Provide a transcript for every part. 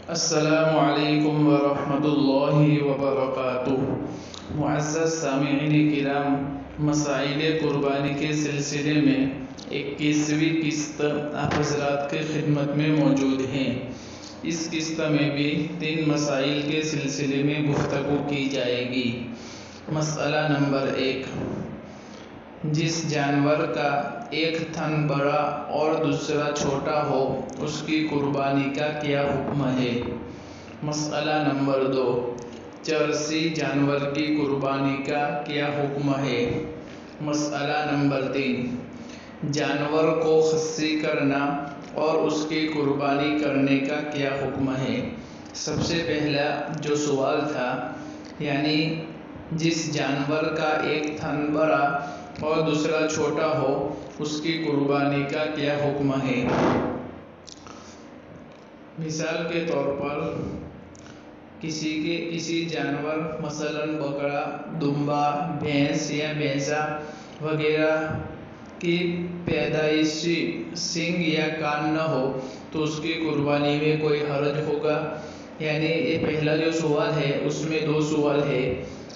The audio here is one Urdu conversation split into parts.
السلام علیکم ورحمۃ اللہ وبرکاتہ۔ معزز سامعین کرام، مسائل قربانی کے سلسلے میں 21ویں قسط آپ حضرات کی خدمت میں موجود ہیں۔ اس قسط میں بھی 3 مسائل کے سلسلے میں گفتگو کی جائے گی۔ مسئلہ نمبر 1، جس جانور کا ایک تھن بڑا اور دوسرا چھوٹا ہو اس کی قربانی کا کیا حکم ہے؟ مسئلہ نمبر 2، چرسی جانور کی قربانی کا کیا حکم ہے؟ مسئلہ نمبر 3، جانور کو خصی کرنا اور اس کی قربانی کرنے کا کیا حکم ہے؟ سب سے پہلا جو سوال تھا، یعنی جس جانور کا ایک تھن بڑا اور دوسرا چھوٹا ہو اس کی قربانی کا کیا حکم ہے؟ مثال کے طور پر کسی جانور مثلا بکرا، دمبا، بھینس یا بھینسا وغیرہ کی پیدائشی سینگ یا کان نہ ہو تو اس کی قربانی میں کوئی حرج ہوگا؟ یعنی یہ پہلا جو سوال ہے اس میں 2 سوال ہے۔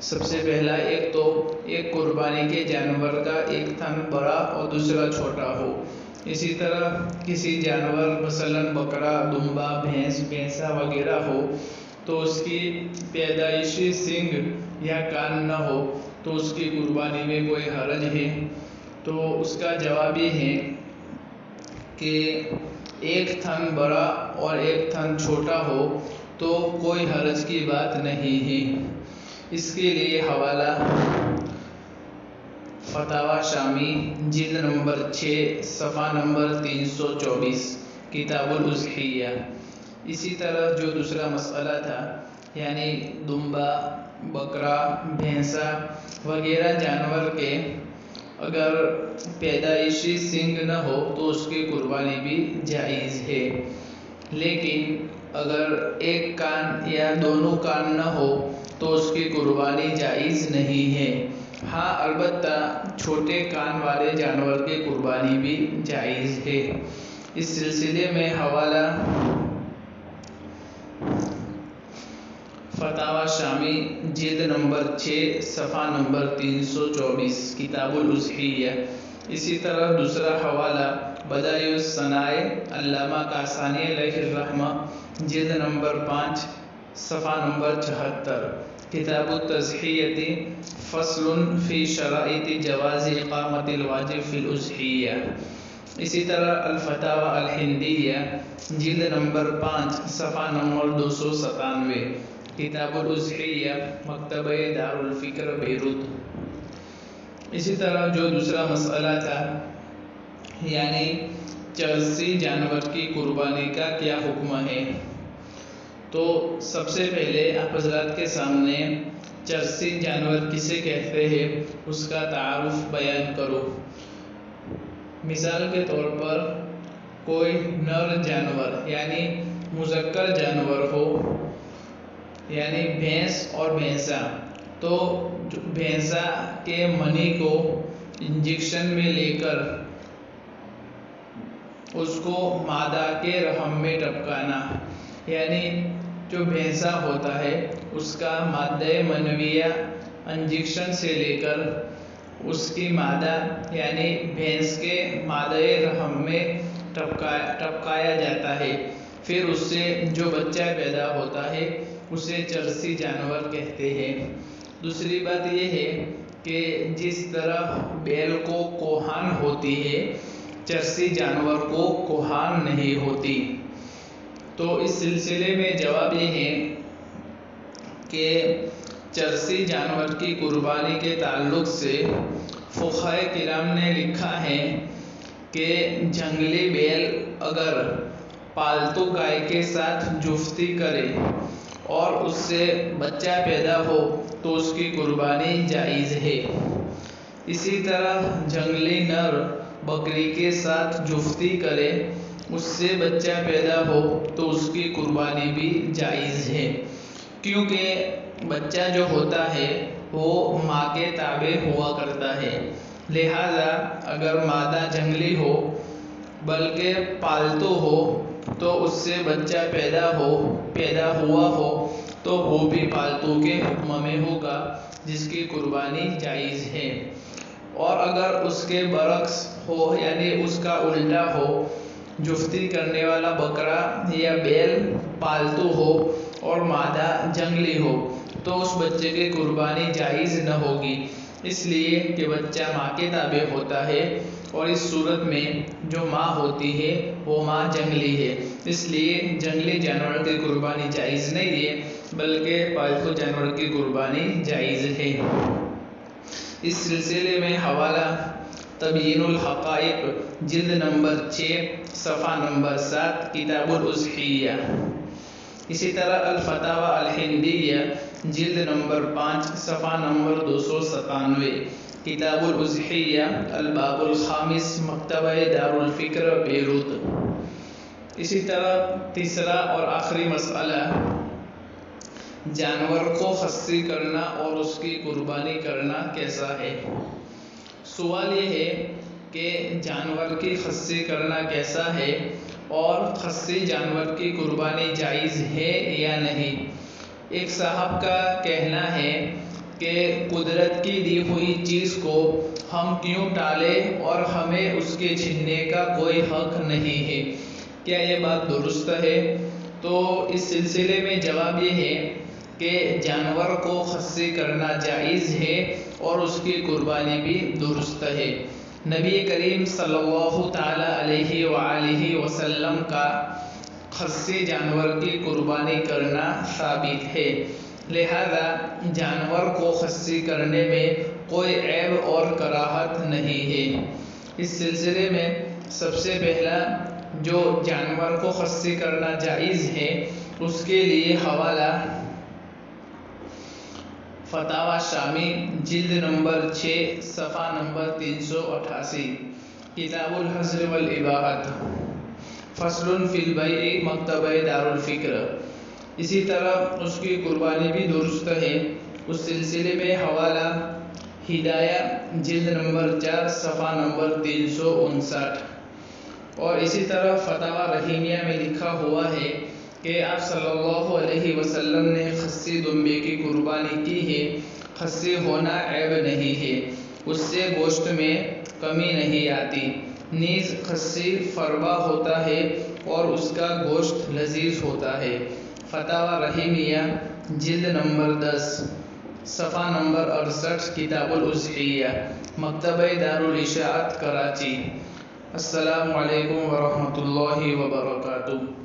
سب سے پہلا ایک قربانی کے جانور کا ایک تھن بڑا اور دوسرا چھوٹا ہو۔ اسی طرح کسی جانور مثلا بکرا، دمبا، بھینس، بھینسا وغیرہ ہو تو اس کی پیدائشی سینگ یا کان نہ ہو تو اس کی قربانی میں کوئی حرج ہے؟ تو اس کا جواب یہ ہے کہ ایک تھن بڑا اور ایک تھن چھوٹا ہو تو کوئی حرج کی بات نہیں ہے۔ اس کے لیے حوالہ فتاوی شامی جلد نمبر 6 صفحہ نمبر 324 کتاب الاضحیہ۔ اسی طرح جو دوسرا مسئلہ تھا، یعنی دمبا، بکرا، بھینسا وغیرہ جانور کے اگر پیدائشی سینگ نہ ہو تو اس کی قربانی بھی جائز ہے، لیکن اگر ایک کان یا دونوں کان نہ ہو تو اس کی قربانی جائز نہیں ہے۔ ہاں، البتہ چھوٹے کان والے جانور کی قربانی بھی جائز ہے۔ اس سلسلے میں حوالہ فتاوی شامی جلد نمبر 6 صفحہ نمبر 324 کتاب الاضحیہ۔ اسی طرح دوسرا حوالہ بدائع الصنائع علامہ کاسانی علیہ الرحمہ جلد نمبر 5 صفحہ نمبر 74 کتاب التضحیہ فصل فی شرائط جواز اقامت الواجب فی الاضحیہ۔ اسی طرح الفتاوی الہندیہ جلد نمبر 5 صفحہ نمبر 297 کتاب الاضحیہ مکتبہ دار الفکر بیروت۔ اسی طرح جو دوسرا مسئلہ تھا، یعنی چرسی جانور کی قربانی کا کیا حکم ہے، تو سب سے پہلے آپ حضرات کے سامنے چرسی جانور کسے کہتے ہیں اس کا تعارف بیان کرو۔ مثال کے طور پر کوئی نر جانور یعنی مذکر جانور ہو، یعنی بھینس اور بھینسا، تو بھینسا کے منی کو انجیکشن میں لے کر اس کو مادہ کے رحم میں ٹپکانا، یعنی جو بھینسا ہوتا ہے اس کا مادہ منویہ انجیکشن سے لے کر اس کی مادہ یعنی بھینس کے مادہ رحم میں ٹپکایا جاتا ہے، پھر اس سے جو بچہ پیدا ہوتا ہے اسے چرسی جانور کہتے ہیں۔ دوسری بات یہ ہے کہ جس طرح بیل کو کوہان ہوتی ہے، چرسی جانور کو کوہان نہیں ہوتی۔ تو اس سلسلے میں جواب یہ ہے کہ چرسی جانور کی قربانی کے تعلق سے فقہائے کرام نے لکھا ہے کہ جنگلی بیل اگر پالتو گائے کے ساتھ جفتی کرے اور اس سے بچہ پیدا ہو تو اس کی قربانی جائز ہے۔ اسی طرح جنگلی نر بکری کے ساتھ جفتی کرے، اس سے بچہ پیدا ہو تو اس کی قربانی بھی جائز ہے، کیونکہ بچہ جو ہوتا ہے وہ ماں کے تابع ہوا کرتا ہے، لہذا اگر مادہ جنگلی ہو بلکہ پالتو ہو تو اس سے بچہ پیدا ہوا ہو تو وہ بھی پالتو کے حکم میں ہوگا جس کی قربانی جائز ہے۔ اور اگر اس کے برعکس ہو یعنی اس کا الٹا ہو، جفتی کرنے والا بکرا یا بیل پالتو ہو اور مادہ جنگلی ہو تو اس بچے کی قربانی جائز نہ ہوگی، اس لیے کہ بچہ ماں کے تابع ہوتا ہے اور اس صورت میں جو ماں ہوتی ہے وہ ماں جنگلی ہے، اس لیے جنگلی جانور کی قربانی جائز نہیں ہے بلکہ پالتو جانور کی قربانی جائز ہے۔ اس سلسلے میں حوالہ تبیین الحقائق جلد نمبر 6 صفحہ نمبر 7 کتاب الاضحیہ۔ اسی طرح الفتاوی الہندیہ جلد نمبر 5 صفحہ نمبر 297 کتاب الاضحیہ الباب الخامس مکتبہ دارالفکر بیروت۔ اسی طرح تیسرا اور آخری مسئلہ جانور کو خصی کرنا اور اس کی قربانی کرنا کیسا ہے۔ سوال یہ ہے کہ جانور کی خصی کرنا کیسا ہے اور خصی جانور کی قربانی جائز ہے یا نہیں۔ ایک صاحب کا کہنا ہے کہ قدرت کی دی ہوئی چیز کو ہم کیوں ٹالیں اور ہمیں اس کے چھیننے کا کوئی حق نہیں ہے، کیا یہ بات درست ہے؟ تو اس سلسلے میں جواب یہ ہے کہ جانور کو خصی کرنا جائز ہے اور اس کی قربانی بھی درست ہے۔ نبی کریم صلی اللہ تعالی علیہ وآلہ وسلم کا خصی جانور کی قربانی کرنا ثابت ہے، لہذا جانور کو خصی کرنے میں کوئی عیب اور کراہت نہیں ہے۔ اس سلسلے میں سب سے پہلا جو جانور کو خصی کرنا جائز ہے اس کے لیے حوالہ فتاوی شامی جلد نمبر 6 صفحہ نمبر 388 کتاب الحظر والاباحۃ فصل فی البیع مکتبہ دارالفکر۔ اسی طرح اس کی قربانی بھی درست ہے۔ اس سلسلے میں حوالہ ہدایہ جلد نمبر 4 صفحہ نمبر 359 اور اسی طرح فتاوی رحیمیہ میں لکھا ہوا ہے کہ آپ صلی اللہ علیہ وسلم نے خصی دمبے کی قربانی کی ہے۔ خصی ہونا عیب نہیں ہے، اس سے گوشت میں کمی نہیں آتی، نیز خصی فربا ہوتا ہے اور اس کا گوشت لذیذ ہوتا ہے۔ فتاوی رحیمیہ جلد نمبر 10 صفحہ نمبر 68 کتاب الاضحیہ مکتبہ دارالاشاعت کراچی۔ السلام علیکم ورحمۃ اللہ وبرکاتہ۔